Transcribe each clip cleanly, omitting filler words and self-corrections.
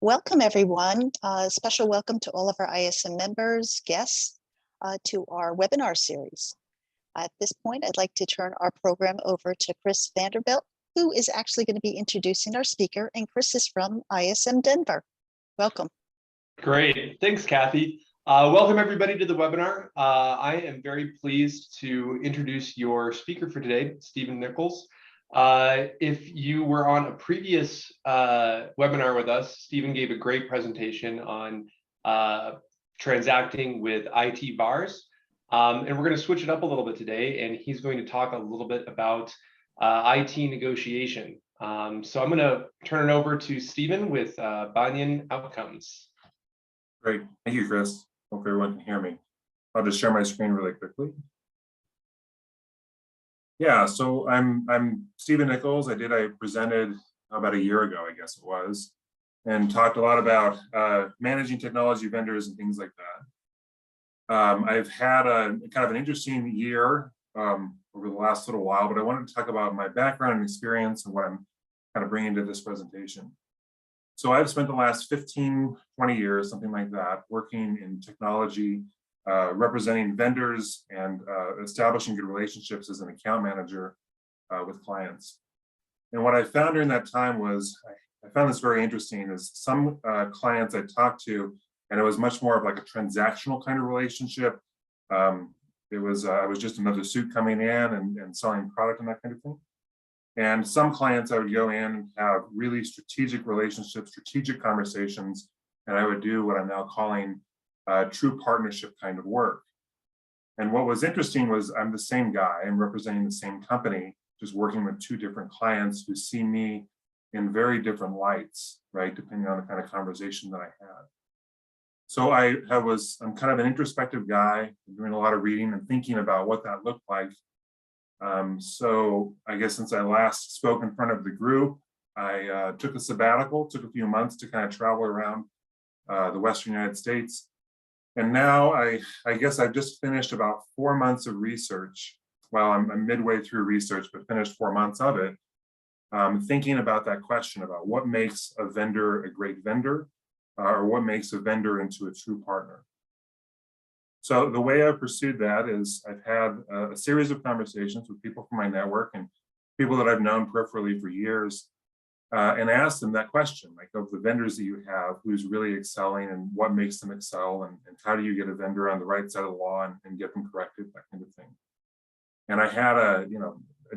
Welcome, everyone. Special welcome to all of our ISM members, guests, to our webinar series. At this point, I'd like to turn our program over to Chris Vanderbilt, who is actually going to be introducing our speaker, and Chris is from ISM Denver. Welcome. Great. Thanks, Kathy. Welcome, everybody, to the webinar. I am very pleased to introduce your speaker for today, Stephen Nichols. If you were on a previous webinar with us, Stephen gave a great presentation on transacting with IT VARs. And we're going to switch it up a little bit today, and he's going to talk a little bit about IT negotiation. So I'm going to turn it over to Stephen with Banyan Outcomes. Great. Thank you, Chris. Hope everyone can hear me. I'll just share my screen really quickly. Yeah, so I'm Stephen Nichols. I presented about a year ago, I guess it was, and talked a lot about managing technology vendors and things like that. I've had a kind of an interesting year over the last little while, but I wanted to talk about my background and experience and what I'm kind of bringing to this presentation. So I've spent the last 15, 20 years, something like that, working in technology, representing vendors and establishing good relationships as an account manager with clients. And what I found during that time was, I found this very interesting, is some clients I talked to, and it was much more of like a transactional kind of relationship. I was just another suit coming in and selling product and that kind of thing. And some clients I would go in and have really strategic relationships, strategic conversations, and I would do what I'm now calling true partnership kind of work. And what was interesting was I'm the same guy, I'm representing the same company, just working with two different clients who see me in very different lights, right, depending on the kind of conversation that I had. So I'm kind of an introspective guy, doing a lot of reading and thinking about what that looked like. So I guess since I last spoke in front of the group, I took a sabbatical, took a few months to kind of travel around the Western United States. And now I guess I've just finished about 4 months of research. Well, I'm midway through research, but finished 4 months of it, thinking about that question about what makes a vendor a great vendor, or what makes a vendor into a true partner. So the way I've pursued that is I've had a series of conversations with people from my network and people that I've known peripherally for years, and asked them that question, like, of the vendors that you have, who's really excelling and what makes them excel, and how do you get a vendor on the right side of the law and get them corrected, that kind of thing. And I had a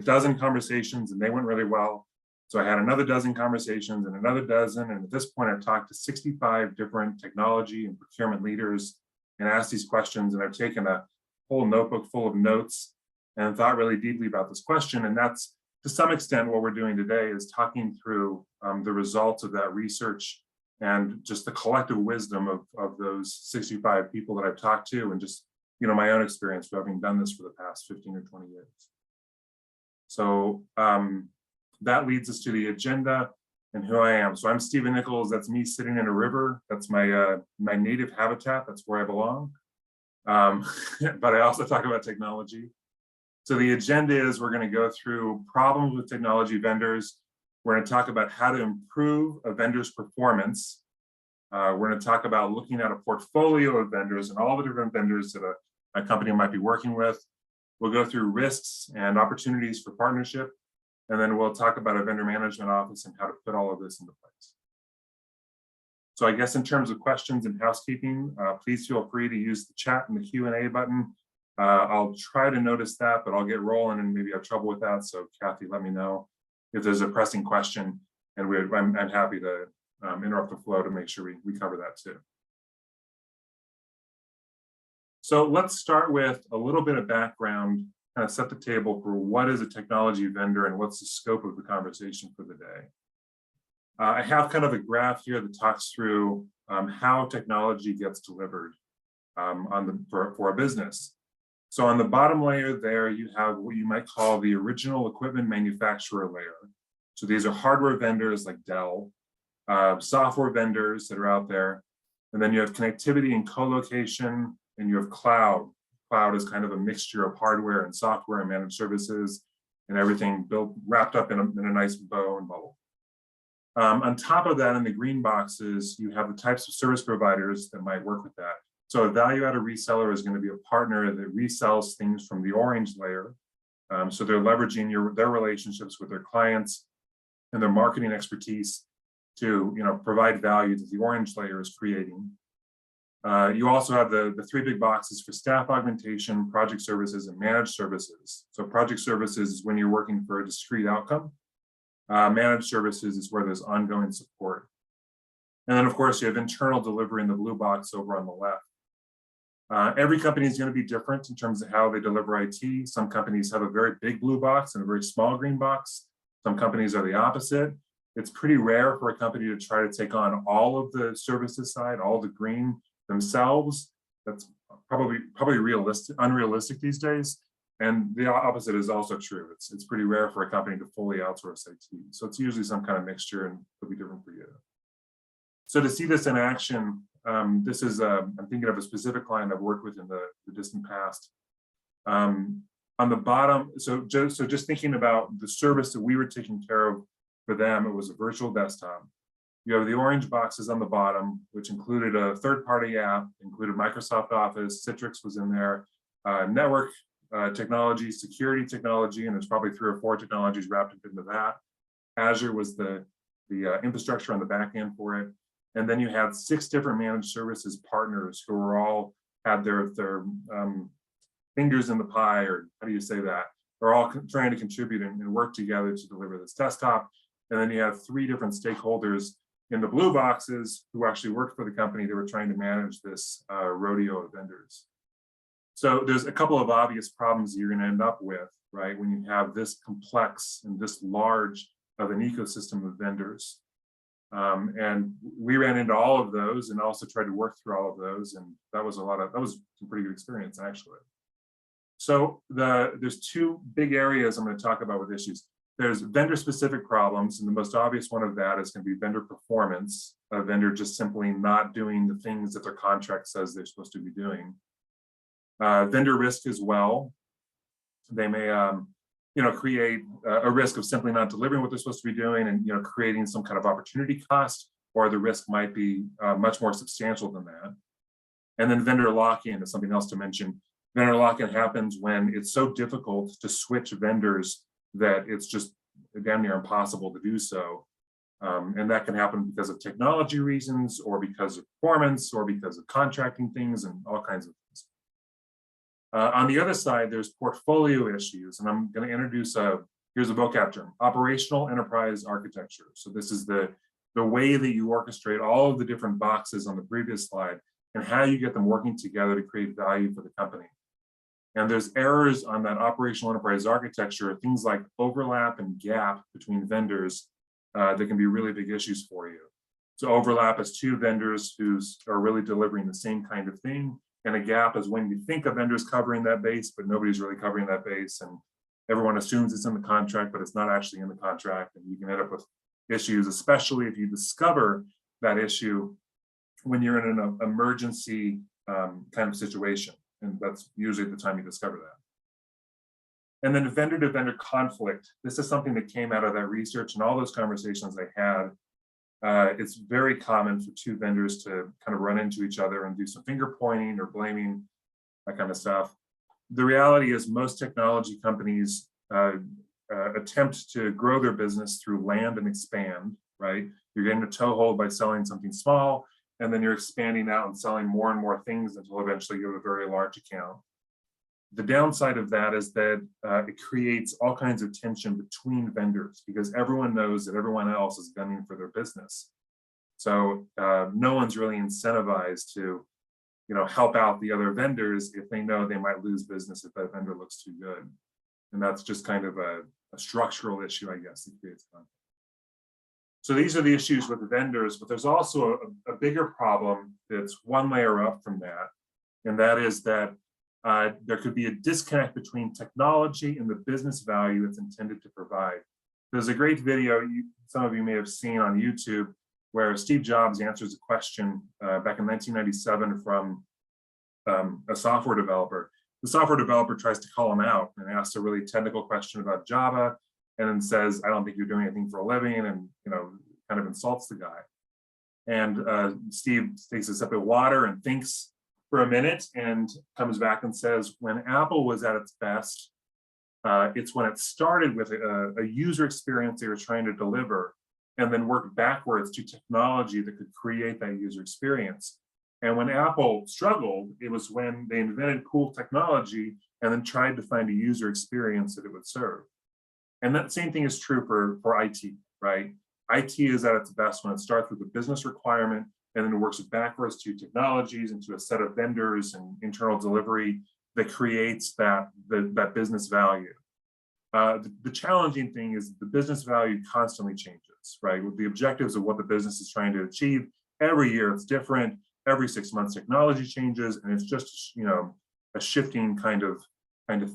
dozen conversations and they went really well. So I had another dozen conversations and another dozen. And at this point, I've talked to 65 different technology and procurement leaders and asked these questions. And I've taken a whole notebook full of notes and thought really deeply about this question. And that's, to some extent, what we're doing today is talking through the results of that research and just the collective wisdom of those 65 people that I've talked to, and just my own experience for having done this for the past 15 or 20 years. So that leads us to the agenda and who I am. So I'm Stephen Nichols. That's me sitting in a river. That's my my native habitat. That's where I belong. But I also talk about technology. So the agenda is we're going to go through problems with technology vendors. We're going to talk about how to improve a vendor's performance. We're going to talk about looking at a portfolio of vendors and all the different vendors that a company might be working with. We'll go through risks and opportunities for partnership. And then we'll talk about a vendor management office and how to put all of this into place. So I guess in terms of questions and housekeeping, please feel free to use the chat and the Q&A button. I'll try to notice that, but I'll get rolling and maybe have trouble with that. So Kathy, let me know if there's a pressing question, and I'm happy to interrupt the flow to make sure we cover that too. So let's start with a little bit of background, kind of set the table for what is a technology vendor and what's the scope of the conversation for the day. I have kind of a graph here that talks through how technology gets delivered for a business. So on the bottom layer there, you have what you might call the original equipment manufacturer layer. So these are hardware vendors like Dell, software vendors that are out there. And then you have connectivity and co-location, and you have cloud. Cloud is kind of a mixture of hardware and software and managed services and everything wrapped up in a nice bow and bubble. On top of that, in the green boxes, you have the types of service providers that might work with that. So a value-added reseller is going to be a partner that resells things from the orange layer. So they're leveraging their relationships with their clients and their marketing expertise to provide value that the orange layer is creating. You also have the three big boxes for staff augmentation, project services, and managed services. So project services is when you're working for a discrete outcome. Managed services is where there's ongoing support. And then, of course, you have internal delivery in the blue box over on the left. Every company is going to be different in terms of how they deliver IT. Some companies have a very big blue box and a very small green box. Some companies are the opposite. It's pretty rare for a company to try to take on all of the services side, all the green themselves. That's probably unrealistic these days. And the opposite is also true. It's pretty rare for a company to fully outsource IT. So it's usually some kind of mixture, and it'll be different for you. So to see this in action, this is, I'm thinking of a specific client I've worked with in the distant past. On the bottom, so just thinking about the service that we were taking care of for them, it was a virtual desktop. You have the orange boxes on the bottom, which included a third-party app, included Microsoft Office, Citrix was in there, network technology, security technology, and there's probably 3 or 4 technologies wrapped up into that. Azure was the infrastructure on the back end for it. And then you had 6 different managed services partners who were all had their fingers in the pie, or how do you say that? They're all trying to contribute and work together to deliver this desktop. And then you have 3 different stakeholders in the blue boxes who actually worked for the company that were trying to manage this rodeo of vendors. So there's a couple of obvious problems you're going to end up with, right, when you have this complex and this large of an ecosystem of vendors. And we ran into all of those and also tried to work through all of those. And that was some pretty good experience, actually. So there's 2 big areas I'm going to talk about with issues. There's vendor-specific problems, and the most obvious one of that is going to be vendor performance, a vendor just simply not doing the things that their contract says they're supposed to be doing. Vendor risk as well. They may create a risk of simply not delivering what they're supposed to be doing, and creating some kind of opportunity cost, or the risk might be much more substantial than that. And then vendor lock-in is something else to mention. Vendor lock-in happens when it's so difficult to switch vendors that it's just damn near impossible to do so. And that can happen because of technology reasons, or because of performance, or because of contracting things, and all kinds of things. On the other side, there's portfolio issues, and I'm going to introduce here's a vocab term: operational enterprise architecture. So this is the way that you orchestrate all of the different boxes on the previous slide, and how you get them working together to create value for the company. And there's errors on that operational enterprise architecture, things like overlap and gap between vendors that can be really big issues for you. So overlap is 2 vendors who are really delivering the same kind of thing. And a gap is when you think a vendor's covering that base, but nobody's really covering that base. And everyone assumes it's in the contract, but it's not actually in the contract. And you can end up with issues, especially if you discover that issue when you're in an emergency kind of situation. And that's usually the time you discover that. And then vendor-to-vendor conflict. This is something that came out of that research and all those conversations I had. It's very common for 2 vendors to kind of run into each other and do some finger pointing or blaming, that kind of stuff. The reality is most technology companies attempt to grow their business through land and expand, right? You're getting a toehold by selling something small, and then you're expanding out and selling more and more things until eventually you have a very large account. The downside of that is that it creates all kinds of tension between vendors, because everyone knows that everyone else is gunning for their business. So no one's really incentivized to, help out the other vendors if they know they might lose business if that vendor looks too good. And that's just kind of a structural issue, I guess, that creates conflict. So these are the issues with the vendors, but there's also a bigger problem that's one layer up from that, and that is that there could be a disconnect between technology and the business value it's intended to provide. There's a great video some of you may have seen on YouTube where Steve Jobs answers a question back in 1997 from a software developer. The software developer tries to call him out and asks a really technical question about Java, and then says, "I don't think you're doing anything for a living," and kind of insults the guy. And Steve takes a sip of water and thinks for a minute and comes back and says, when Apple was at its best, it's when it started with a user experience they were trying to deliver, and then worked backwards to technology that could create that user experience. And when Apple struggled, it was when they invented cool technology and then tried to find a user experience that it would serve. And that same thing is true for IT, right? IT is at its best when it starts with a business requirement and then it works backwards to technologies and to a set of vendors and internal delivery that creates that business value. The challenging thing is the business value constantly changes, right? With the objectives of what the business is trying to achieve, every year it's different. Every 6 months, technology changes, and it's just a shifting kind of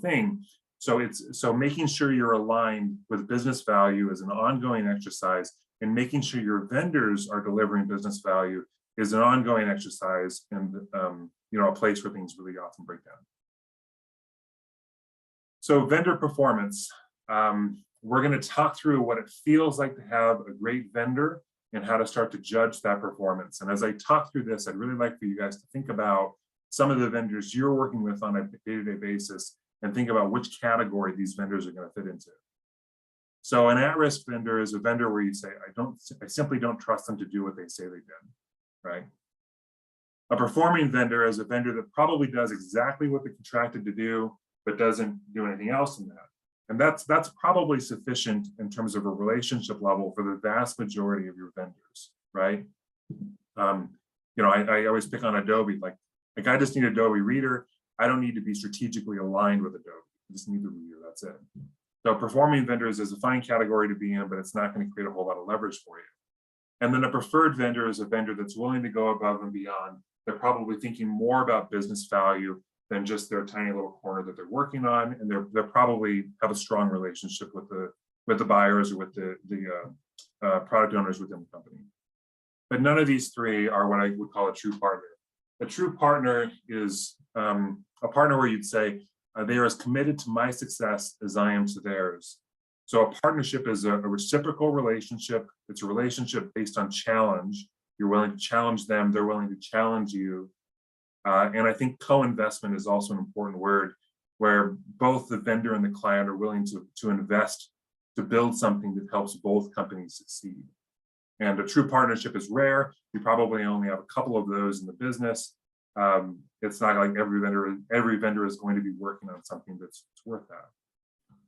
thing. So making sure you're aligned with business value is an ongoing exercise, and making sure your vendors are delivering business value is an ongoing exercise, and a place where things really often break down. So vendor performance. We're going to talk through what it feels like to have a great vendor and how to start to judge that performance. And as I talk through this, I'd really like for you guys to think about some of the vendors you're working with on a day-to-day basis and think about which category these vendors are going to fit into. So an at-risk vendor is a vendor where you say, I simply don't trust them to do what they say they did, right? A performing vendor is a vendor that probably does exactly what they contracted to do, but doesn't do anything else in that. And that's probably sufficient in terms of a relationship level for the vast majority of your vendors, right? I always pick on Adobe, like I just need Adobe Reader. I don't need to be strategically aligned with Adobe. I just need the reader, that's it. So performing vendors is a fine category to be in, but it's not going to create a whole lot of leverage for you. And then a preferred vendor is a vendor that's willing to go above and beyond. They're probably thinking more about business value than just their tiny little corner that they're working on, and they're probably have a strong relationship with the buyers or with the product owners within the company. But none of these three are what I would call a true partner. A true partner is a partner where you'd say they are as committed to my success as I am to theirs. So a partnership is a reciprocal relationship. It's a relationship based on challenge. You're willing to challenge them, they're willing to challenge you. And I think co-investment is also an important word, where both the vendor and the client are willing to invest to build something that helps both companies succeed. And a true partnership is rare. You probably only have a couple of those in the business. It's not like every vendor is going to be working on something that's worth that.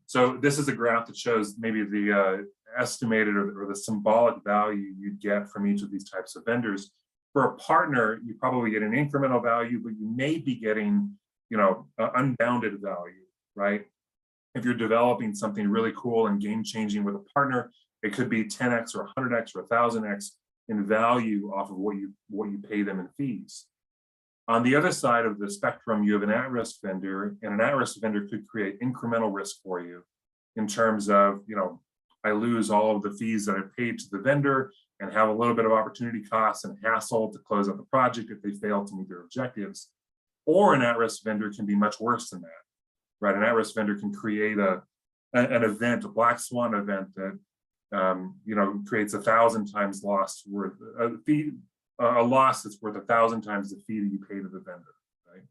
So this is a graph that shows maybe the estimated or the symbolic value you'd get from each of these types of vendors. For a partner, you probably get an incremental value, but you may be getting, unbounded value, right? If you're developing something really cool and game-changing with a partner, it could be 10x or 100x or 1000x in value off of what you pay them in fees. On the other side of the spectrum, you have an at-risk vendor, and an at-risk vendor could create incremental risk for you in terms of, I lose all of the fees that I paid to the vendor and have a little bit of opportunity costs and hassle to close out the project if they fail to meet their objectives. Or an at-risk vendor can be much worse than that, right? An at-risk vendor can create an event, a black swan event that creates 1,000 times loss worth a loss that's worth 1,000 times the fee that you pay to the vendor, right?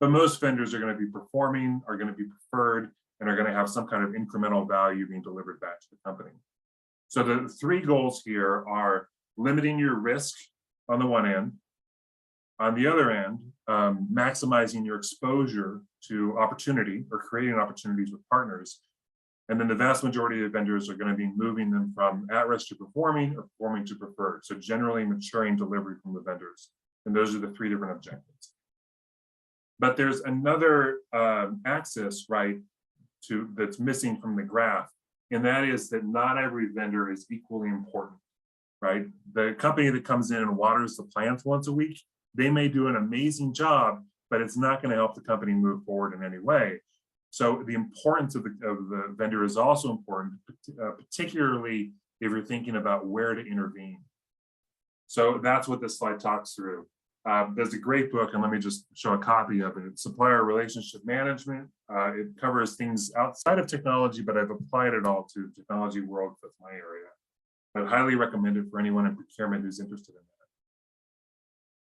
But most vendors are going to be performing, are going to be preferred, and are going to have some kind of incremental value being delivered back to the company. So the three goals here are limiting your risk on the one end. On the other end, maximizing your exposure to opportunity or creating opportunities with partners. And then the vast majority of vendors are going to be moving them from at-risk to performing or performing to preferred. So generally maturing delivery from the vendors. And those are the three different objectives. But there's another axis, right, that's missing from the graph. And that is that not every vendor is equally important, right? The company that comes in and waters the plants once a week, they may do an amazing job, but it's not going to help the company move forward in any way. So the importance of the vendor is also important, particularly if you're thinking about where to intervene. So that's what this slide talks through. There's a great book, and let me just show a copy of it. It's Supplier Relationship Management. It covers things outside of technology, but I've applied it all to technology world. That's my area. I would highly recommend it for anyone in procurement who's interested in that.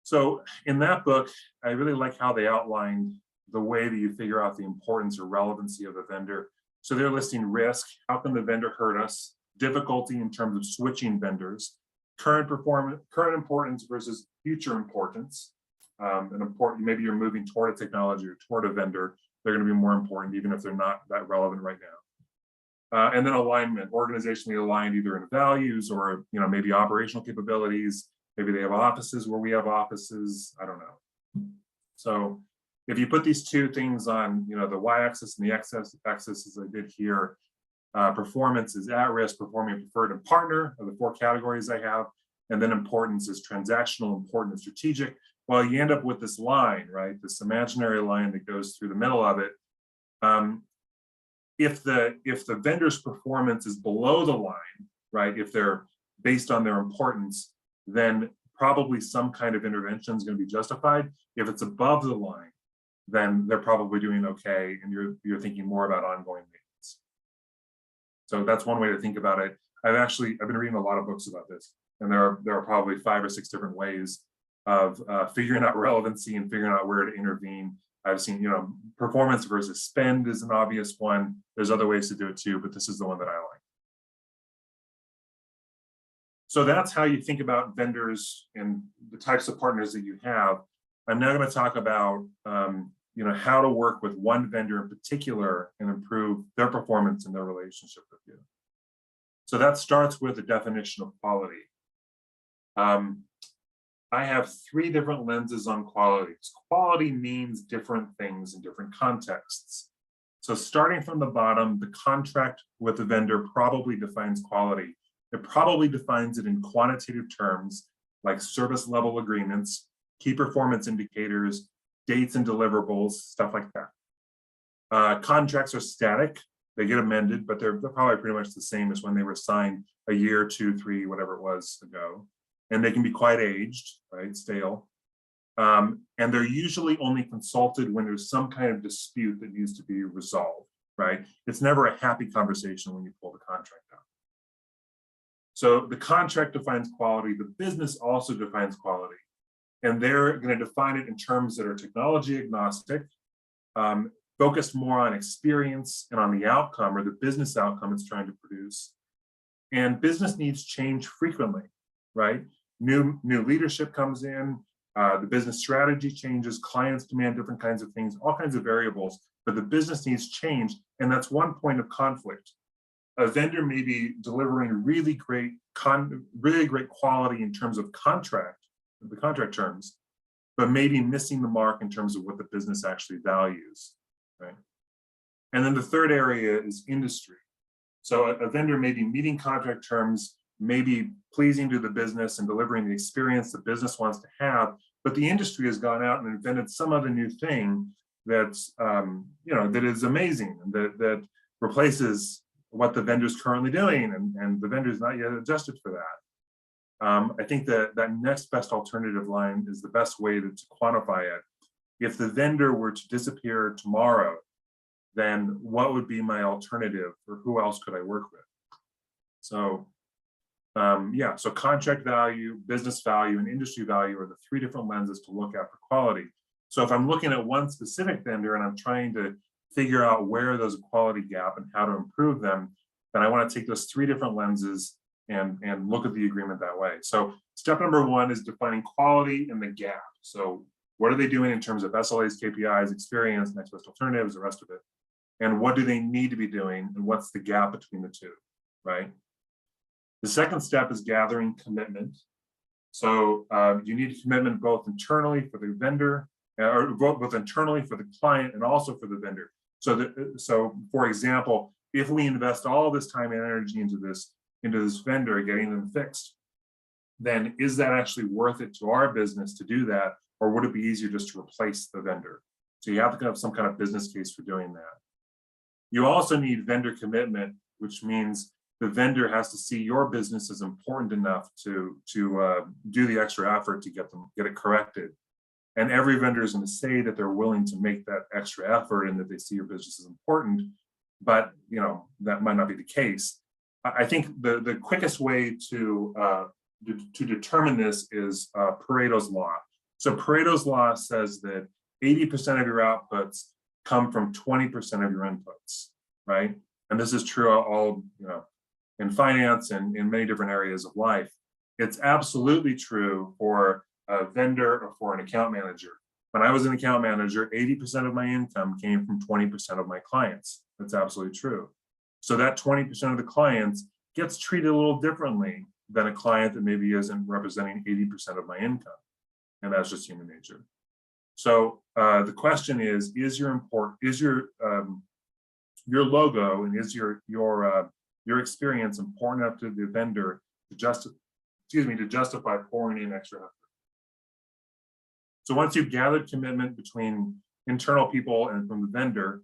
So in that book, I really like how they outlined the way that you figure out the importance or relevancy of a vendor. So they're listing risk, how can the vendor hurt us, difficulty in terms of switching vendors, current importance versus future importance. Maybe you're moving toward a technology or toward a vendor, they're going to be more important even if they're not that relevant right now. And then alignment, organizationally aligned either in values or maybe operational capabilities. Maybe they have offices where we have offices. I don't know. So if you put these two things on, the y-axis and the x-axis, as I did here, performance is at risk, performing, preferred, and partner are the 4 categories I have. And then importance is transactional, important, and strategic. Well, you end up with this line, right? This imaginary line that goes through the middle of it. If the vendor's performance is below the line, right? If they're based on their importance, then probably some kind of intervention is going to be justified. If it's above the line, then they're probably doing okay, and you're thinking more about ongoing maintenance. So that's one way to think about it. I've been reading a lot of books about this, and there are probably 5 or 6 different ways of figuring out relevancy and figuring out where to intervene. I've seen, performance versus spend is an obvious one. There's other ways to do it too, but this is the one that I like. So that's how you think about vendors and the types of partners that you have. I'm now going to talk about, how to work with one vendor in particular and improve their performance and their relationship with you. So that starts with the definition of quality. I have 3 different lenses on quality. Quality means different things in different contexts. So starting from the bottom, the contract with the vendor probably defines quality. It probably defines it in quantitative terms like service level agreements, key performance indicators, dates and deliverables, stuff like that. Contracts are static. They get amended, but they're probably pretty much the same as when they were signed a year, 2, 3, whatever it was ago. And they can be quite aged, right, stale. And they're usually only consulted when there's some kind of dispute that needs to be resolved, right? It's never a happy conversation when you pull the contract out. So the contract defines quality. The business also defines quality. And they're going to define it in terms that are technology agnostic, focused more on experience and on the outcome or the business outcome it's trying to produce. And business needs change frequently, right? New leadership comes in, the business strategy changes, clients demand different kinds of things, all kinds of variables, but the business needs change. And that's one point of conflict. A vendor may be delivering really great quality in terms of the contract terms, but maybe missing the mark in terms of what the business actually values, right? And then the third area is industry. So a vendor may be meeting contract terms, maybe pleasing to the business and delivering the experience the business wants to have, but the industry has gone out and invented some other new thing that's, that is amazing, and that replaces what the vendor's currently doing, and the vendor's not yet adjusted for that. I think that next best alternative line is the best way to quantify it. If the vendor were to disappear tomorrow, then what would be my alternative, or who else could I work with? So so contract value, business value, and industry value are the 3 different lenses to look at for quality. So if I'm looking at one specific vendor and I'm trying to figure out where there's a quality gap and how to improve them, then I want to take those 3 different lenses and look at the agreement that way. So step number 1 is defining quality and the gap. So what are they doing in terms of SLAs, KPIs, experience, next best alternatives, the rest of it? And what do they need to be doing? And what's the gap between the 2, right? The second step is gathering commitment. So you need commitment both internally for the vendor, or both internally for the client and also for the vendor. So for example, if we invest all this time and energy into this vendor, getting them fixed, then is that actually worth it to our business to do that? Or would it be easier just to replace the vendor? So you have to have some kind of business case for doing that. You also need vendor commitment, which means the vendor has to see your business as important enough to do the extra effort to get it corrected. And every vendor is going to say that they're willing to make that extra effort and that they see your business as important, but that might not be the case. I think the quickest way to determine this is Pareto's law. So Pareto's law says that 80% of your outputs come from 20% of your inputs, right? And this is true all, in finance and in many different areas of life. It's absolutely true for a vendor or for an account manager. When I was an account manager, 80% of my income came from 20% of my clients. That's absolutely true. So that 20% of the clients gets treated a little differently than a client that maybe isn't representing 80% of my income. And that's just human nature. So the question is your logo and is your experience important enough to the vendor to justify pouring in extra effort? So once you've gathered commitment between internal people and from the vendor,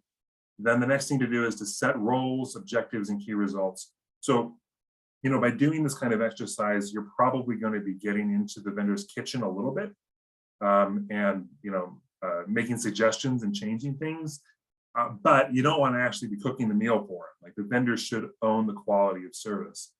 then the next thing to do is to set roles, objectives, and key results. So, by doing this kind of exercise, you're probably going to be getting into the vendor's kitchen a little bit, and making suggestions and changing things. But you don't want to actually be cooking the meal for it. Like, the vendor should own the quality of service.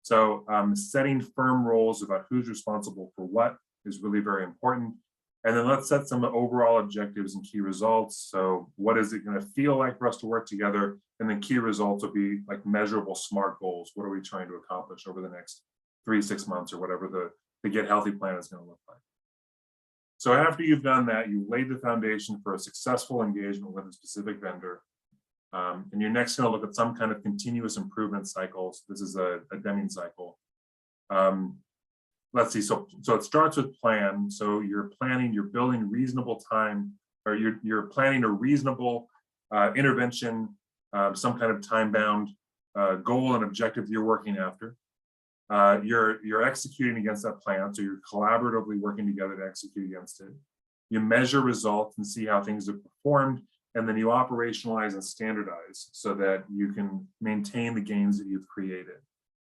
So setting firm roles about who's responsible for what is really very important. And then let's set some overall objectives and key results. So what is it going to feel like for us to work together? And then key results will be like measurable SMART goals. What are we trying to accomplish over the next 3-6 months or whatever the Get Healthy plan is going to look like? So after you've done that, you laid the foundation for a successful engagement with a specific vendor. And you're next going to look at some kind of continuous improvement cycles. This is a Deming cycle. Let's see, so it starts with plan. So you're building reasonable time, or you're planning a reasonable intervention, some kind of time-bound goal and objective you're working after. You're executing against that plan, so you're collaboratively working together to execute against it. You measure results and see how things have performed, and then you operationalize and standardize so that you can maintain the gains that you've created.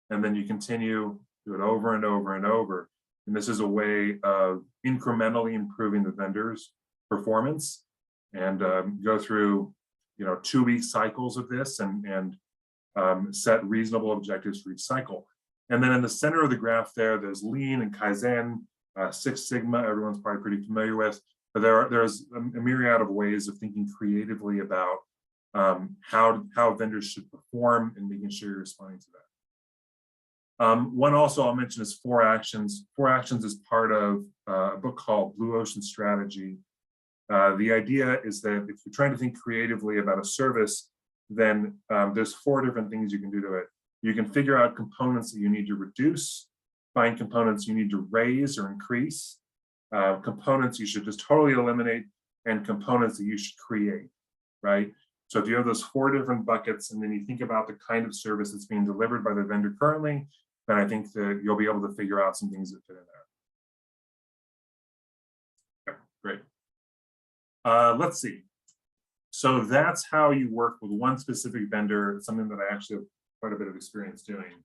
And then you continue, do it over and over and over. And this is a way of incrementally improving the vendor's performance, and go through 2-week cycles of this and set reasonable objectives for each cycle. And then in the center of the graph there's Lean and Kaizen, Six Sigma, everyone's probably pretty familiar with. But there's a myriad of ways of thinking creatively about how vendors should perform and making sure you're responding to that. One also I'll mention is 4 actions. 4 actions is part of a book called Blue Ocean Strategy. The idea is that if you're trying to think creatively about a service, then there's 4 different things you can do to it. You can figure out components that you need to reduce, find components you need to raise or increase, components you should just totally eliminate, and components that you should create, right? So if you have those 4 different buckets, and then you think about the kind of service that's being delivered by the vendor currently, then I think that you'll be able to figure out some things that fit in there. Okay, great. Let's see. So that's how you work with one specific vendor, something that I actually have quite a bit of experience doing.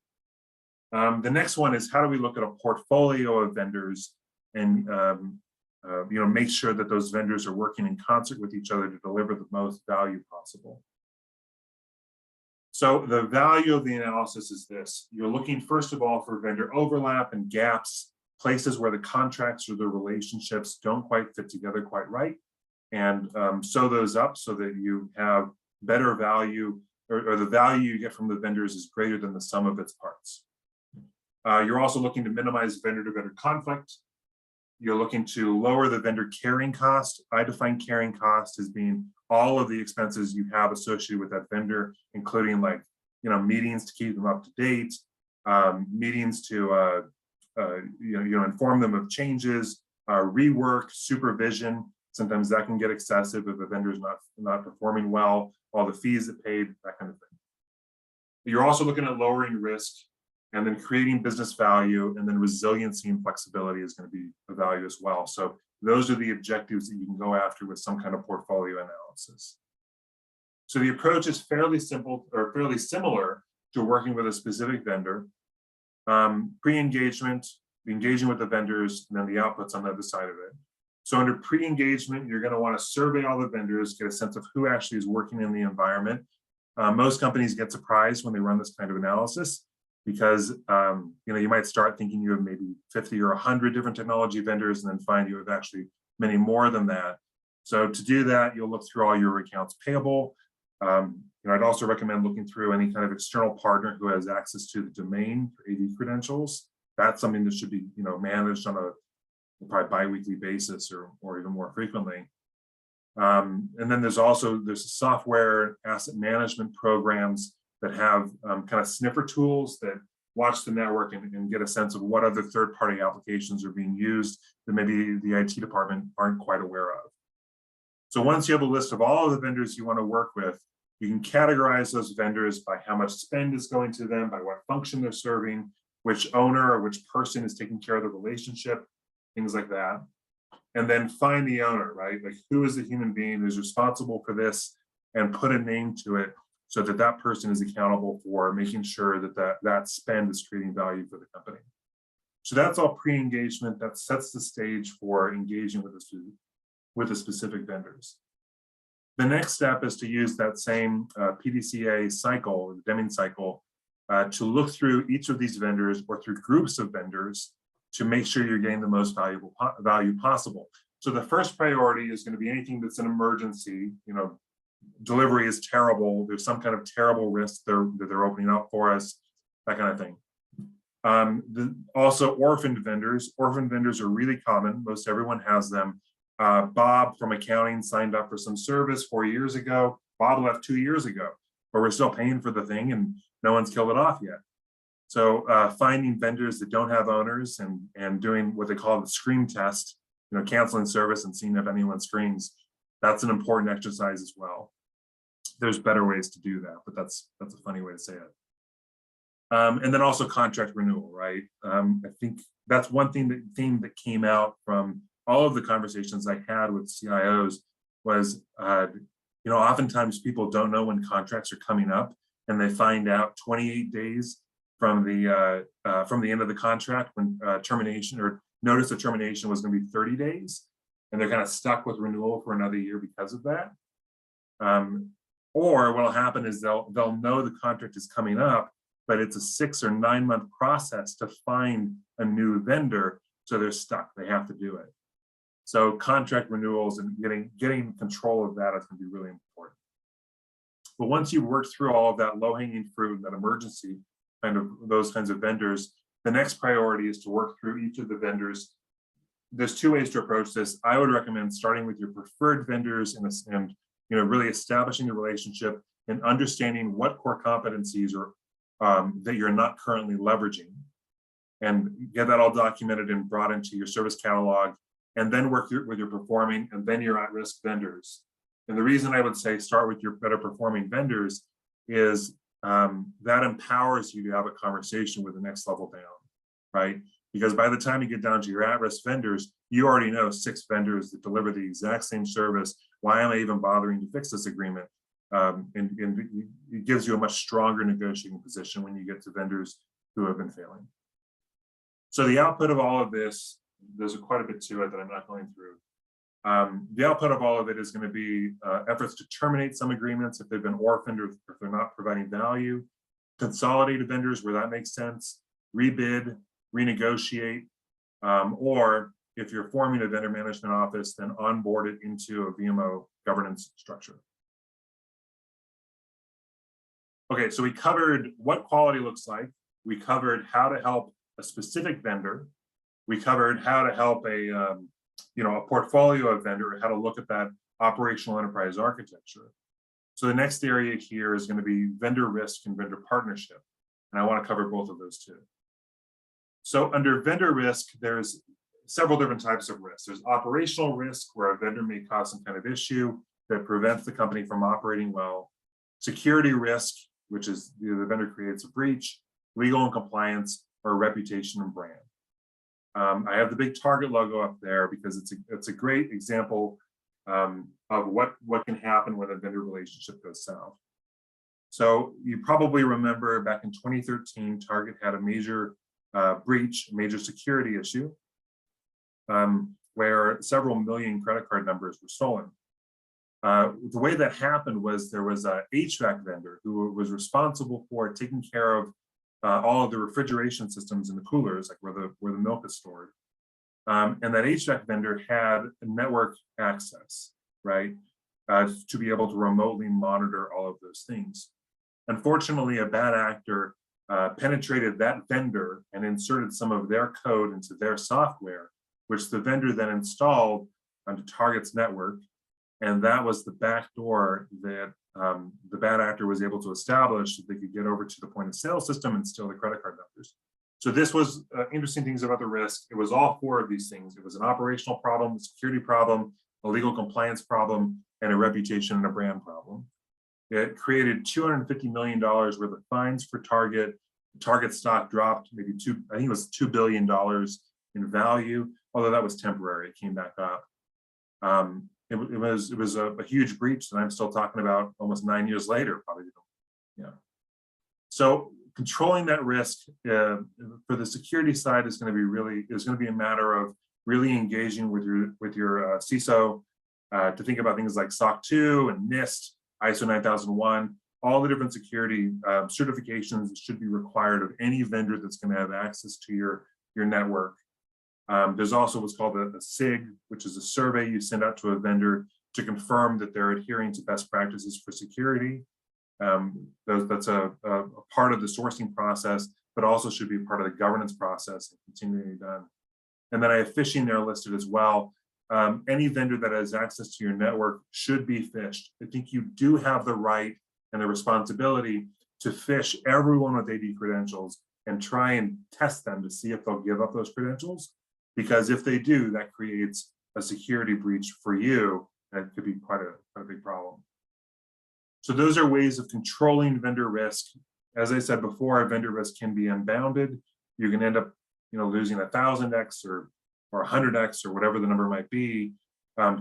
The next one is, how do we look at a portfolio of vendors and make sure that those vendors are working in concert with each other to deliver the most value possible. So the value of the analysis is this. You're looking, first of all, for vendor overlap and gaps, places where the contracts or the relationships don't quite fit together quite right, and sew those up so that you have better value, or the value you get from the vendors is greater than the sum of its parts. You're also looking to minimize vendor-to-vendor conflict. You're looking to lower the vendor carrying cost. I define carrying cost as being all of the expenses you have associated with that vendor, including meetings to keep them up to date, meetings to inform them of changes, rework, supervision. Sometimes that can get excessive if a vendor is not performing well, all the fees it paid, that kind of thing. You're also looking at lowering risk, and then creating business value, and then resiliency and flexibility is going to be a value as well. So those are the objectives that you can go after with some kind of portfolio analysis. So the approach is fairly simple, or fairly similar to working with a specific vendor. Pre-engagement, engaging with the vendors, and then the outputs on the other side of it. So under pre-engagement, you're going to want to survey all the vendors, get a sense of who actually is working in the environment, Most companies get surprised when they run this kind of analysis because you might start thinking you have maybe 50 or 100 different technology vendors and then find you have actually many more than that. So to do that, you'll look through all your accounts payable. I'd also recommend looking through any kind of external partner who has access to the domain for AD credentials. That's something that should be managed on a probably bi-weekly basis or even more frequently. And then there's software asset management programs that have kind of sniffer tools that watch the network and get a sense of what other third-party applications are being used that maybe the IT department aren't quite aware of. So once you have a list of all of the vendors you want to work with, you can categorize those vendors by how much spend is going to them, by what function they're serving, which owner or which person is taking care of the relationship, things like that. And then find the owner, right? Like, who is the human being who's responsible for this, and put a name to it so that that person is accountable for making sure that that spend is creating value for the company. So that's all pre-engagement. That sets the stage for engaging with the specific vendors. The next step is to use that same PDCA cycle, the Deming cycle, to look through each of these vendors or through groups of vendors to make sure you're getting the most value possible. So the first priority is going to be anything that's an emergency. Delivery is terrible. There's some kind of terrible risk that they're opening up for us, that kind of thing. Also, orphaned vendors. Orphaned vendors are really common. Most everyone has them. Bob from accounting signed up for some service 4 years ago. Bob left 2 years ago, but we're still paying for the thing and no one's killed it off yet. So finding vendors that don't have owners and doing what they call the scream test, canceling service and seeing if anyone screams, that's an important exercise as well. There's better ways to do that, but that's a funny way to say it. And then also contract renewal, right? I think that's one theme that came out from all of the conversations I had with CIOs was, oftentimes people don't know when contracts are coming up, and they find out 28 days from the end of the contract when termination or notice of termination was going to be 30 days, and they're kind of stuck with renewal for another year because of that. Or what'll happen is they'll know the contract is coming up, but it's a 6 or 9 month process to find a new vendor, so they're stuck. They have to do it. So contract renewals and getting control of that is going to be really important. But once you've worked through all of that low-hanging fruit, that emergency those kinds of vendors, the next priority is to work through each of the vendors. There's two ways to approach this. I would recommend starting with your preferred vendors and really establishing the relationship and understanding what core competencies are that you're not currently leveraging, and get that all documented and brought into your service catalog, and then work with your performing and then your at-risk vendors. And the reason I would say start with your better performing vendors is that empowers you to have a conversation with the next level down, right? Because by the time you get down to your at-risk vendors, you already know 6 vendors that deliver the exact same service. Why am I even bothering to fix this agreement? And it gives you a much stronger negotiating position when you get to vendors who have been failing. So the output of all of this, there's quite a bit to it that I'm not going through. The output of all of it is going to be efforts to terminate some agreements if they've been orphaned or if they're not providing value, consolidate vendors where that makes sense, rebid, renegotiate, or if you're forming a vendor management office, then onboard it into a VMO governance structure. Okay, so we covered what quality looks like. We covered how to help a specific vendor. We covered how to help a portfolio of vendor, how to look at that operational enterprise architecture. So the next area here is going to be vendor risk and vendor partnership. And I want to cover both of those too. So under vendor risk, there's several different types of risk. There's operational risk, where a vendor may cause some kind of issue that prevents the company from operating well. Security risk, which is the vendor creates a breach, legal and compliance, or reputation and brand. I have the big Target logo up there because it's a great example of what can happen when a vendor relationship goes south. So you probably remember back in 2013, Target had a major breach, a major security issue, where several million credit card numbers were stolen. The way that happened was there was a HVAC vendor who was responsible for taking care of all of the refrigeration systems in the coolers, like where the milk is stored. And that HVAC vendor had a network access, right, to be able to remotely monitor all of those things. Unfortunately, a bad actor penetrated that vendor and inserted some of their code into their software, which the vendor then installed onto Target's network. And that was the back door that the bad actor was able to establish so they could get over to the point of sale system and steal the credit card numbers. So this was interesting things about the risk. It was all four of these things. It was an operational problem, a security problem, a legal compliance problem, and a reputation and a brand problem. It created $250 million worth of fines for Target. Target stock dropped maybe I think it was $2 billion in value, although that was temporary. It came back up. It was a huge breach that I'm still talking about almost 9 years later, probably. Yeah. So controlling that risk for the security side is going to be a matter of really engaging with your CISO to think about things like SOC 2 and NIST, ISO 9001, all the different security certifications that should be required of any vendor that's going to have access to your network. There's also what's called a SIG, which is a survey you send out to a vendor to confirm that they're adhering to best practices for security. That's a part of the sourcing process, but also should be part of the governance process and continually done. And then I have phishing there listed as well. Any vendor that has access to your network should be phished. I think you do have the right and the responsibility to phish everyone with AD credentials and try and test them to see if they'll give up those credentials. Because if they do, that creates a security breach for you. That could be quite a big problem. So those are ways of controlling vendor risk. As I said before, vendor risk can be unbounded. You can end up, losing 1,000x or 100x or whatever the number might be,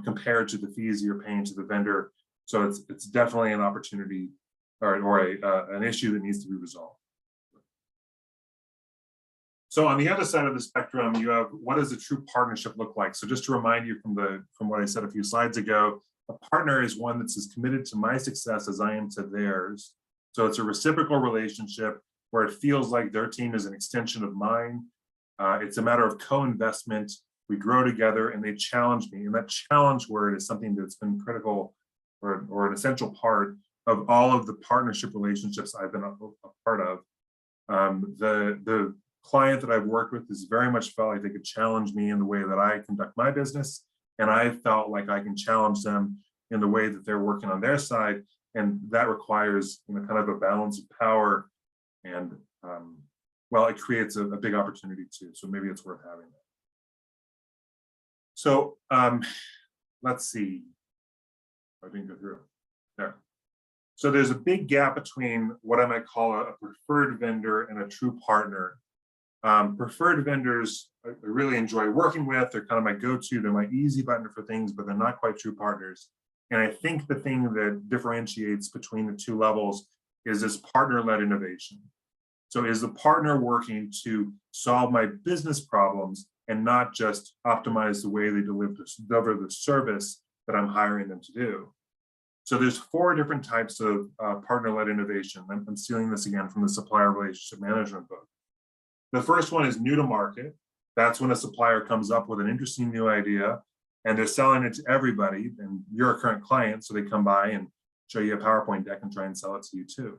compared to the fees you're paying to the vendor. So it's definitely an opportunity or an issue that needs to be resolved. So on the other side of the spectrum, you have what does a true partnership look like? So just to remind you from what I said a few slides ago, a partner is one that's as committed to my success as I am to theirs. So it's a reciprocal relationship where it feels like their team is an extension of mine. It's a matter of co-investment. We grow together and they challenge me. And that challenge word is something that's been critical or an essential part of all of the partnership relationships I've been a part of. The client that I've worked with has very much felt like they could challenge me in the way that I conduct my business. And I felt like I can challenge them in the way that they're working on their side. And that requires kind of a balance of power. And well, it creates a big opportunity too. So maybe it's worth having that. So let's see. I didn't go through there. So there's a big gap between what I might call a preferred vendor and a true partner. Preferred vendors I really enjoy working with. They're kind of my go-to. They're my easy button for things, but they're not quite true partners. And I think the thing that differentiates between the two levels is this partner-led innovation. So is the partner working to solve my business problems and not just optimize the way they deliver the service that I'm hiring them to do? So there's 4 different types of partner-led innovation. I'm stealing this again from the supplier relationship management book. The first one is new to market. That's when a supplier comes up with an interesting new idea and they're selling it to everybody, and you're a current client, so they come by and show you a PowerPoint deck and try and sell it to you too.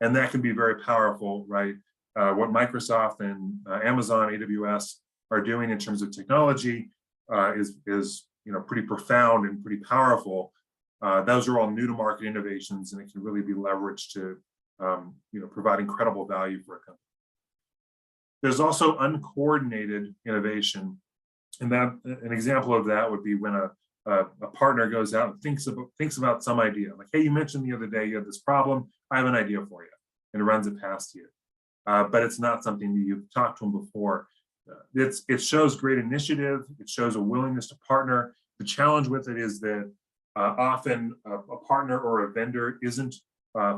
And that can be very powerful, right? What Microsoft and Amazon, AWS are doing in terms of technology is pretty profound and pretty powerful. Those are all new to market innovations, and it can really be leveraged to provide incredible value for a company. There's also uncoordinated innovation, and that an example of that would be when a partner goes out and thinks about some idea, like, hey, you mentioned the other day you had this problem. I have an idea for you, and runs it past you, but it's not something that you've talked to them before. It shows great initiative. It shows a willingness to partner. The challenge with it is that often a partner or a vendor isn't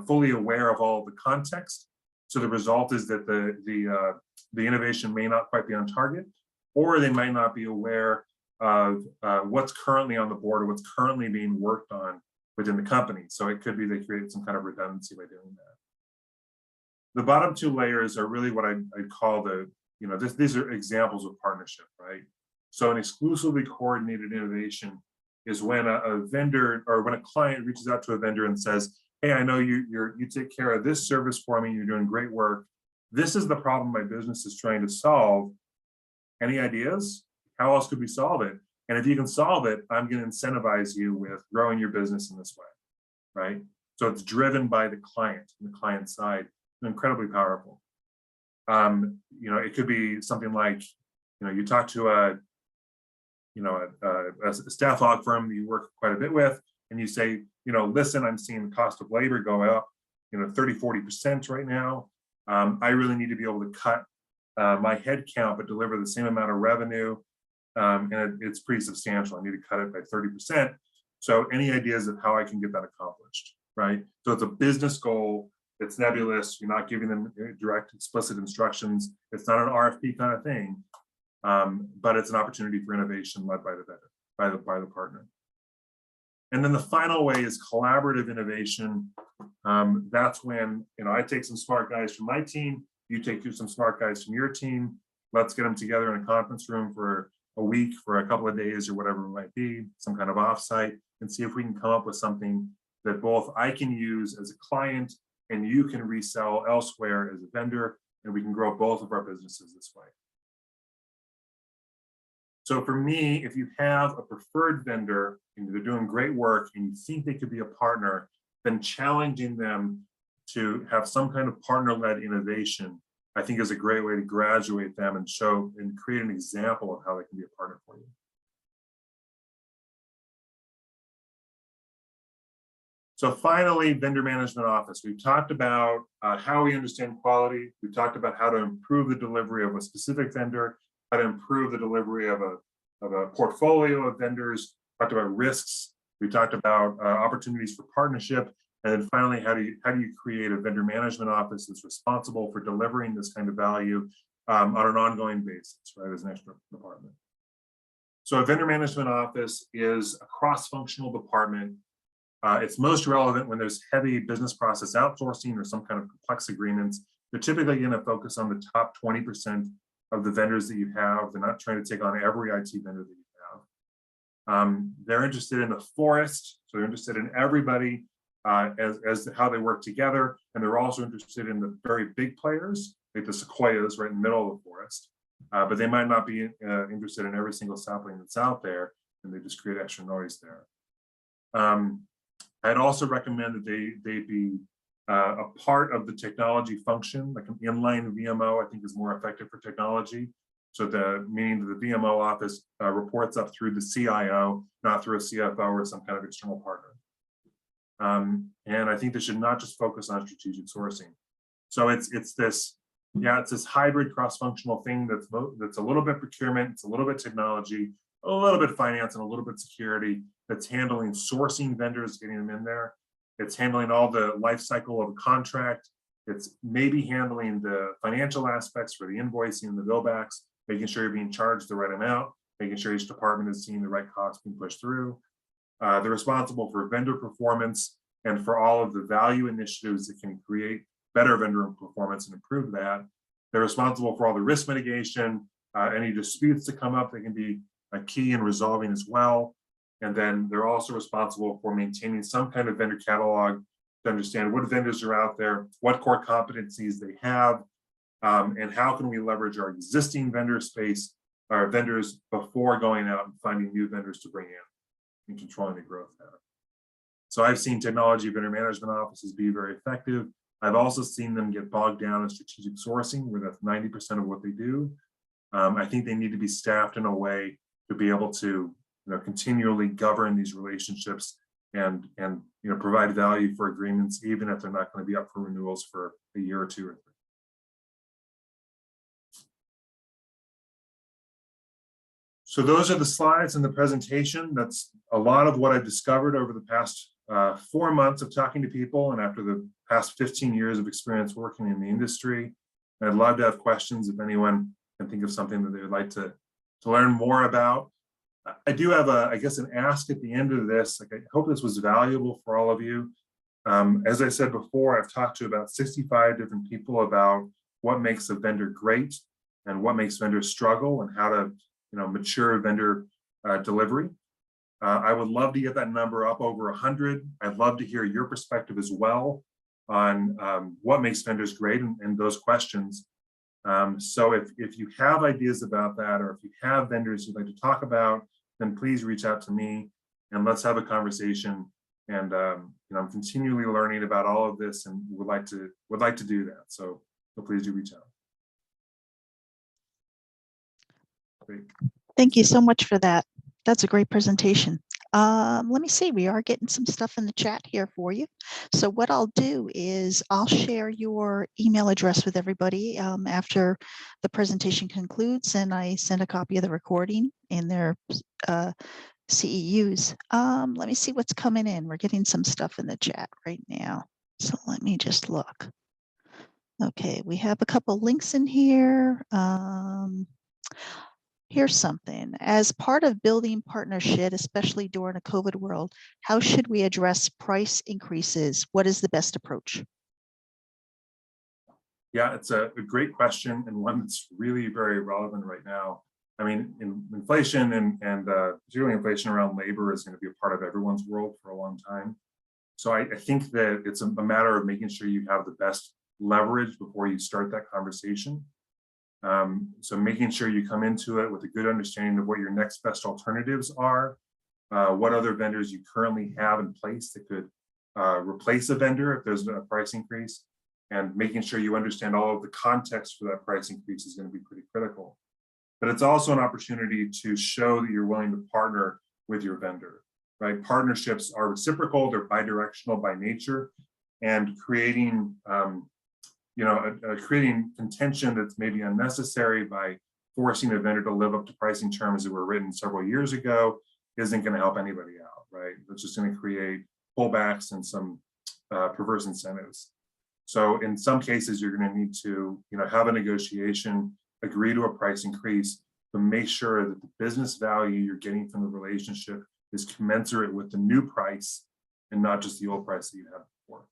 fully aware of all the context. So the result is that the innovation may not quite be on target, or they might not be aware of what's currently on the board or what's currently being worked on within the company. So it could be they created some kind of redundancy by doing that. The bottom two layers are really what I'd call these are examples of partnership, right? So an exclusively coordinated innovation is when a vendor or when a client reaches out to a vendor and says, hey, I know you take care of this service for me, you're doing great work. This is the problem my business is trying to solve. Any ideas? How else could we solve it? And if you can solve it, I'm going to incentivize you with growing your business in this way, right? So it's driven by the client, and the client side, incredibly powerful. It could be something like, you talk to a staff aug firm that you work quite a bit with, and you say, listen, I'm seeing the cost of labor go up, 30–40% right now. I really need to be able to cut my head count, but deliver the same amount of revenue. And it's pretty substantial. I need to cut it by 30%. So any ideas of how I can get that accomplished, right? So it's a business goal. It's nebulous. You're not giving them direct, explicit instructions. It's not an RFP kind of thing, but it's an opportunity for innovation led by the vendor, by the partner. And then the final way is collaborative innovation. That's when I take some smart guys from my team, you take some smart guys from your team. Let's get them together in a conference room for a week, for a couple of days, or whatever it might be, some kind of offsite, and see if we can come up with something that both I can use as a client and you can resell elsewhere as a vendor, and we can grow both of our businesses this way. So for me, if you have a preferred vendor and they're doing great work and you think they could be a partner, then challenging them to have some kind of partner-led innovation, I think is a great way to graduate them and show and create an example of how they can be a partner for you. So finally, vendor management office. We've talked about how we understand quality. We've talked about how to improve the delivery of a specific vendor, how to improve the delivery of a portfolio of vendors, talked about risks. We talked about opportunities for partnership. And then finally, how do you create a vendor management office that's responsible for delivering this kind of value on an ongoing basis, right, as an extra department. So a vendor management office is a cross-functional department. It's most relevant when there's heavy business process outsourcing or some kind of complex agreements. They're typically going to focus on the top 20% of the vendors that you have. They're not trying to take on every IT vendor that you have. They're interested in the forest, so they're interested in everybody as to how they work together, and they're also interested in the very big players, like the sequoias right in the middle of the forest, but they might not be interested in every single sapling that's out there, and they just create extra noise there. I'd also recommend that they be a part of the technology function, like an inline VMO, I think is more effective for technology. So meaning that the VMO office reports up through the CIO, not through a CFO or some kind of external partner. And I think they should not just focus on strategic sourcing. So it's this hybrid cross-functional thing that's a little bit procurement, it's a little bit technology, a little bit finance, and a little bit security. That's handling sourcing vendors, getting them in there. It's handling all the life cycle of a contract. It's maybe handling the financial aspects for the invoicing and the bill backs, making sure you're being charged the right amount, making sure each department is seeing the right costs being pushed through. They're responsible for vendor performance and for all of the value initiatives that can create better vendor performance and improve that. They're responsible for all the risk mitigation, any disputes that come up that can be a key in resolving as well. And then they're also responsible for maintaining some kind of vendor catalog to understand what vendors are out there, what core competencies they have, and how can we leverage our existing vendor space, our vendors, before going out and finding new vendors to bring in and controlling the growth there. So I've seen technology vendor management offices be very effective. I've also seen them get bogged down in strategic sourcing, where that's 90% of what they do. I think they need to be staffed in a way to be able to continually govern these relationships and provide value for agreements, even if they're not going to be up for renewals for a year or two or three. So those are the slides in the presentation. That's a lot of what I've discovered over the past 4 months of talking to people, and after the past 15 years of experience working in the industry. And I'd love to have questions if anyone can think of something that they would like to learn more about. I do have I guess an ask at the end of this. Like, I hope this was valuable for all of you. As I said before, I've talked to about 65 different people about what makes a vendor great and what makes vendors struggle and how to, mature vendor delivery. I would love to get that number up over 100. I'd love to hear your perspective as well on what makes vendors great and those questions. So if you have ideas about that, or if you have vendors you'd like to talk about, then please reach out to me and let's have a conversation. And I'm continually learning about all of this and would like to do that. So please do reach out. Great. Thank you so much for that. That's a great presentation. Let me see, we are getting some stuff in the chat here for you. So what I'll do is I'll share your email address with everybody after the presentation concludes, and I send a copy of the recording in their CEUs. Let me see what's coming in. We're getting some stuff in the chat right now. So let me just look. Okay, we have a couple links in here. Here's something. As part of building partnership, especially during a COVID world, how should we address price increases? What is the best approach? Yeah, it's a great question, and one that's really very relevant right now. I mean, inflation and particularly inflation around labor is going to be a part of everyone's world for a long time. So I think that it's a matter of making sure you have the best leverage before you start that conversation. So making sure you come into it with a good understanding of what your next best alternatives are, what other vendors you currently have in place that could replace a vendor if there's a price increase, and making sure you understand all of the context for that price increase is going to be pretty critical. But it's also an opportunity to show that you're willing to partner with your vendor, right? Partnerships are reciprocal, they're bidirectional by nature, and creating creating contention that's maybe unnecessary by forcing a vendor to live up to pricing terms that were written several years ago isn't going to help anybody out, right? It's just going to create pullbacks and some perverse incentives. So in some cases, you're going to need to, have a negotiation, agree to a price increase, but make sure that the business value you're getting from the relationship is commensurate with the new price and not just the old price that you had before.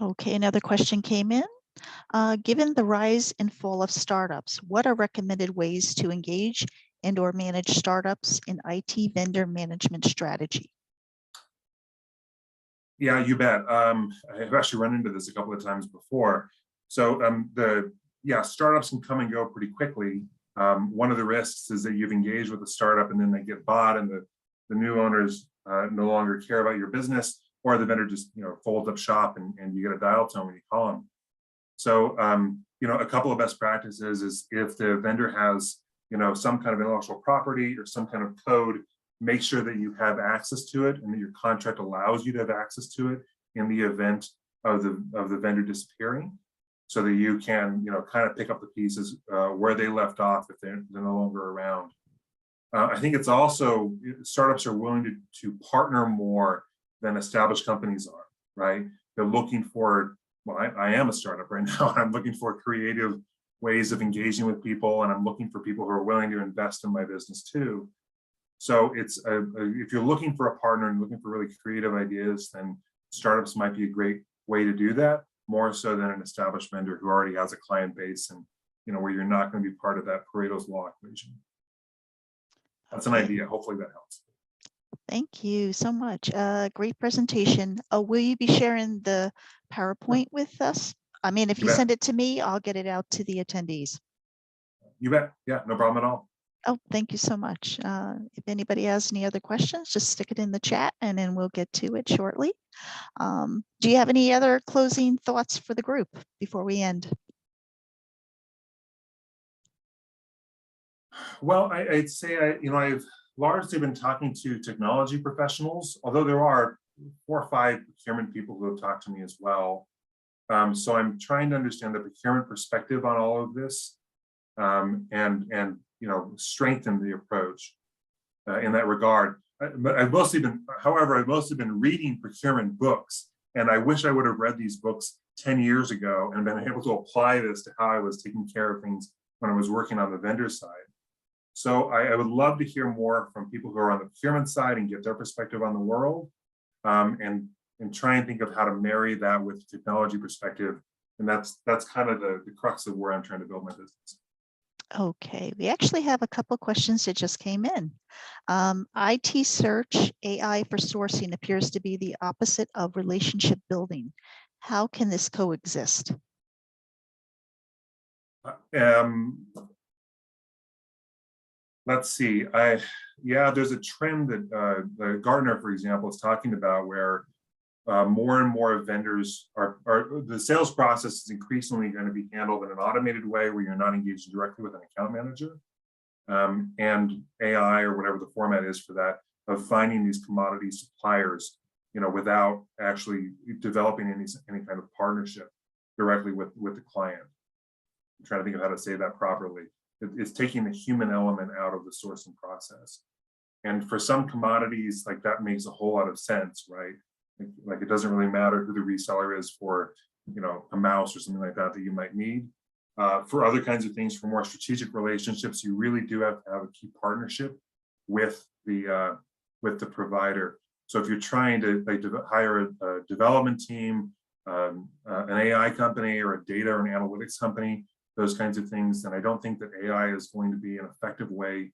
Okay, another question came in. Given the rise and fall of startups, what are recommended ways to engage and or manage startups in IT vendor management strategy? Yeah, you bet. I've actually run into this a couple of times before. So startups can come and go pretty quickly. One of the risks is that you've engaged with a startup and then they get bought and the new owners no longer care about your business, or the vendor just folds up shop and you get a dial tone when you call them. So a couple of best practices is if the vendor has some kind of intellectual property or some kind of code, make sure that you have access to it and that your contract allows you to have access to it in the event of the vendor disappearing, so that you can kind of pick up the pieces where they left off if they're no longer around. I think it's also, startups are willing to partner more than established companies are, right? They're looking for, well, I am a startup right now. I'm looking for creative ways of engaging with people, and I'm looking for people who are willing to invest in my business too. So it's if you're looking for a partner and looking for really creative ideas, then startups might be a great way to do that, more so than an established vendor who already has a client base and where you're not going to be part of that Pareto's law equation. That's an idea. Hopefully that helps. Thank you so much. Great presentation. Will you be sharing the PowerPoint with us? I mean, if you send it to me, I'll get it out to the attendees. You bet. Yeah, no problem at all. Oh, thank you so much. If anybody has any other questions, just stick it in the chat and then we'll get to it shortly. Do you have any other closing thoughts for the group before we end? Well, I'd say, I've largely been talking to technology professionals, although there are 4 or 5 procurement people who have talked to me as well. So I'm trying to understand the procurement perspective on all of this, and strengthen the approach in that regard. But I've mostly been reading procurement books, and I wish I would have read these books 10 years ago and been able to apply this to how I was taking care of things when I was working on the vendor side. So I would love to hear more from people who are on the procurement side and get their perspective on the world, and try and think of how to marry that with technology perspective. And that's kind of the crux of where I'm trying to build my business. Okay, we actually have a couple questions that just came in. IT search AI for sourcing appears to be the opposite of relationship building. How can this coexist? Let's see. There's a trend that Gartner, for example, is talking about where more and more vendors are the sales process is increasingly going to be handled in an automated way where you're not engaged directly with an account manager, and AI or whatever the format is for that, of finding these commodity suppliers, without actually developing any kind of partnership directly with the client. I'm trying to think of how to say that properly. It's taking the human element out of the sourcing process. And for some commodities, like that makes a whole lot of sense, right? Like it doesn't really matter who the reseller is for, a mouse or something like that you might need. For other kinds of things, for more strategic relationships, you really do have to have a key partnership with the provider. So if you're trying to hire a development team, an AI company, or a data or an analytics company, those kinds of things, then I don't think that AI is going to be an effective way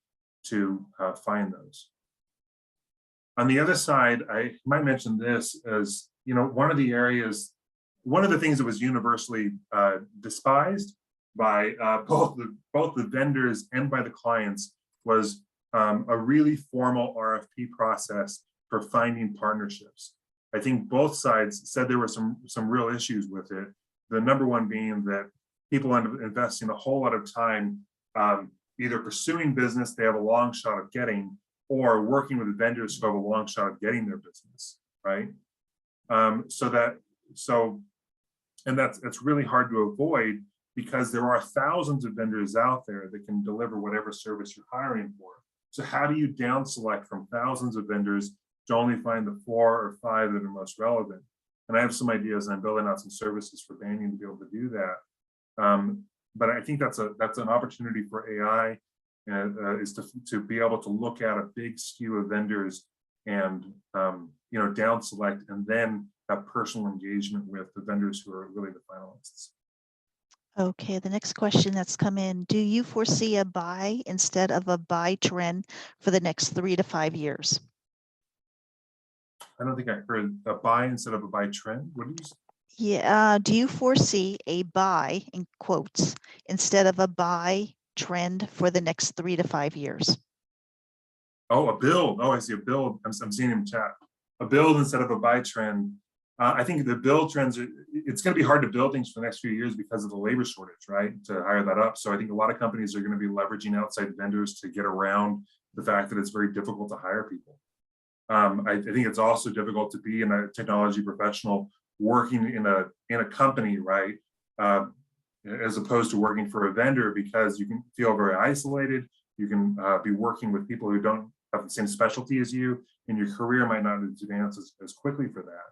to find those. On the other side, I might mention this as, one of the things that was universally despised by both the vendors and by the clients was a really formal RFP process for finding partnerships. I think both sides said there were some real issues with it. The number one being that people end up investing a whole lot of time either pursuing business they have a long shot of getting, or working with vendors who have a long shot of getting their business, right? And that's really hard to avoid, because there are thousands of vendors out there that can deliver whatever service you're hiring for. So how do you down select from thousands of vendors to only find the 4 or 5 that are most relevant? And I have some ideas, and I'm building out some services for Banyan to be able to do that. But I think that's an opportunity for AI, is to be able to look at a big skew of vendors and down select, and then have personal engagement with the vendors who are really the finalists. Okay, the next question that's come in: do you foresee a buy instead of a buy trend for the next 3 to 5 years? I don't think I heard a buy instead of a buy trend. What did you say? Yeah, do you foresee a buy, in quotes, instead of a buy trend for the next 3 to 5 years? Oh, a build. Oh, I see a build. I'm seeing him chat. A build instead of a buy trend. I think the build trends, it's going to be hard to build things for the next few years because of the labor shortage, right? To hire that up. So I think a lot of companies are going to be leveraging outside vendors to get around the fact that it's very difficult to hire people. I think it's also difficult to be in a technology professional working in a company, right? As opposed to working for a vendor, because you can feel very isolated. You can be working with people who don't have the same specialty as you, and your career might not advance as quickly for that.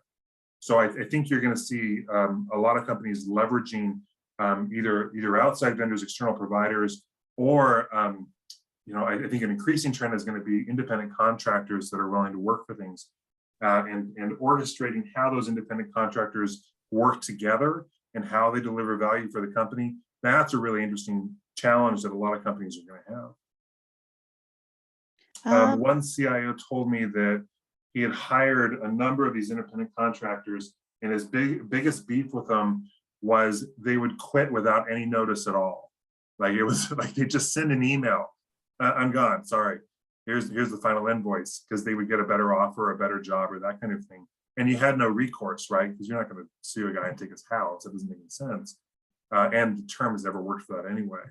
So I think you're going to see a lot of companies leveraging either outside vendors, external providers, or I think an increasing trend is going to be independent contractors that are willing to work for things, and orchestrating how those independent contractors work together and how they deliver value for the company. That's a really interesting challenge that a lot of companies are going to have. One CIO told me that he had hired a number of these independent contractors, and his biggest beef with them was they would quit without any notice at all. Like it was like they just send an email, I'm gone, sorry, here's the final invoice, because they would get a better offer, a better job, or that kind of thing. And you had no recourse, right? Because you're not going to sue a guy and take his house. That doesn't make any sense. And the terms never worked for that anyway.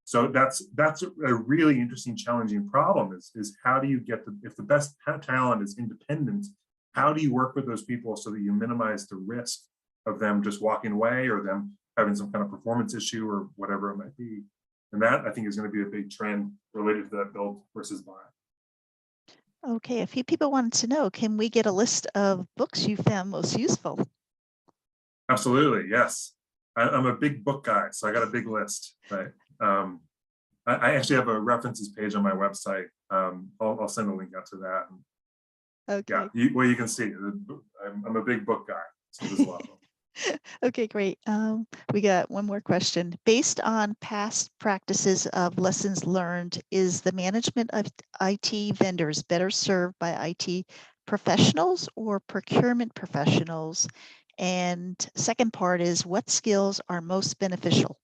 So that's a really interesting, challenging problem is how do you get if the best talent is independent, how do you work with those people so that you minimize the risk of them just walking away, or them having some kind of performance issue, or whatever it might be? And that, I think, is going to be a big trend related to that build versus buy. Okay, a few people wanted to know, can we get a list of books you found most useful? Absolutely, yes. I'm a big book guy, so I got a big list, right? I actually have a references page on my website. I'll send a link out to that. Okay. Yeah, well, you can see I'm a big book guy, so there's a lot of them. Okay, great. We got one more question. Based on past practices of lessons learned, is the management of IT vendors better served by IT professionals or procurement professionals? And second part is, what skills are most beneficial?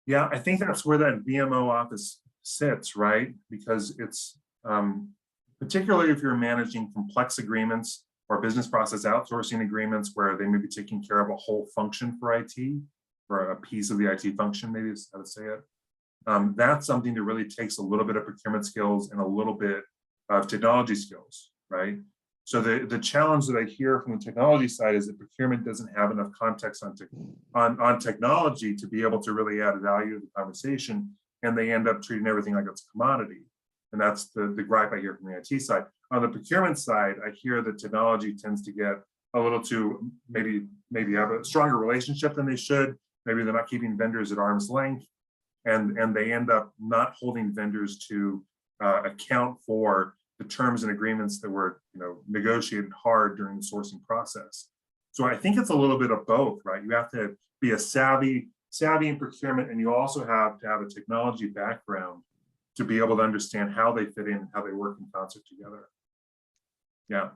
Yeah, I think that's where that VMO office sits, right? Because it's particularly if you're managing complex agreements or business process outsourcing agreements where they may be taking care of a whole function for IT, or a piece of the IT function, maybe is how to say it. That's something that really takes a little bit of procurement skills and a little bit of technology skills, right? So the challenge that I hear from the technology side is that procurement doesn't have enough context on technology to be able to really add value to the conversation, and they end up treating everything like it's a commodity. And that's the gripe I hear from the IT side. On the procurement side, I hear that technology tends to get a little too, maybe have a stronger relationship than they should. Maybe they're not keeping vendors at arm's length, and they end up not holding vendors to account for the terms and agreements that were negotiated hard during the sourcing process. So I think it's a little bit of both, right? You have to be a savvy in procurement, and you also have to have a technology background to be able to understand how they fit in and how they work in concert together. Yeah.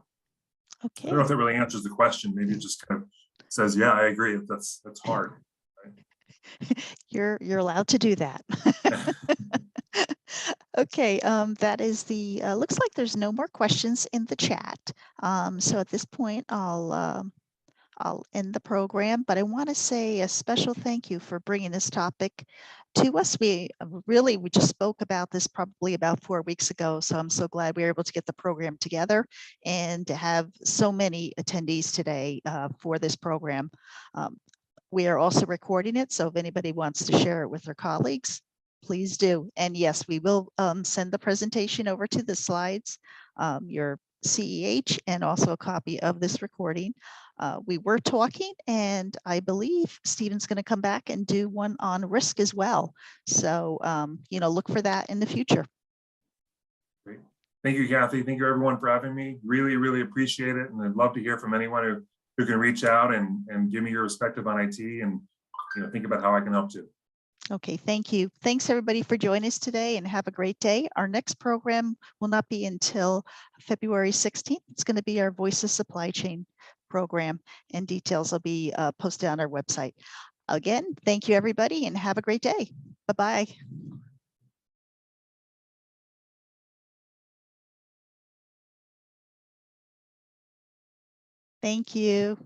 Okay. I don't know if that really answers the question. Maybe it just kind of says, yeah, I agree. That's hard. Right? You're allowed to do that. Okay, that is the, looks like there's no more questions in the chat. So at this point, I'll end the program, but I want to say a special thank you for bringing this topic to us. We just spoke about this probably about 4 weeks ago, so I'm so glad we were able to get the program together and to have so many attendees today for this program. We are also recording it, so if anybody wants to share it with their colleagues, please do. And yes, we will send the presentation over to the slides, your CEH, and also a copy of this recording. We were talking, and I believe Stephen's going to come back and do one on risk as well. So, look for that in the future. Great. Thank you, Kathy. Thank you, everyone, for having me. Really, really appreciate it. And I'd love to hear from anyone who can reach out and give me your perspective on IT and think about how I can help too. Okay, thank you. Thanks everybody for joining us today, and have a great day. Our next program will not be until February 16th. It's going to be our Voice of Supply Chain program, and details will be posted on our website. Again, thank you everybody, and have a great day. Bye-bye. Thank you.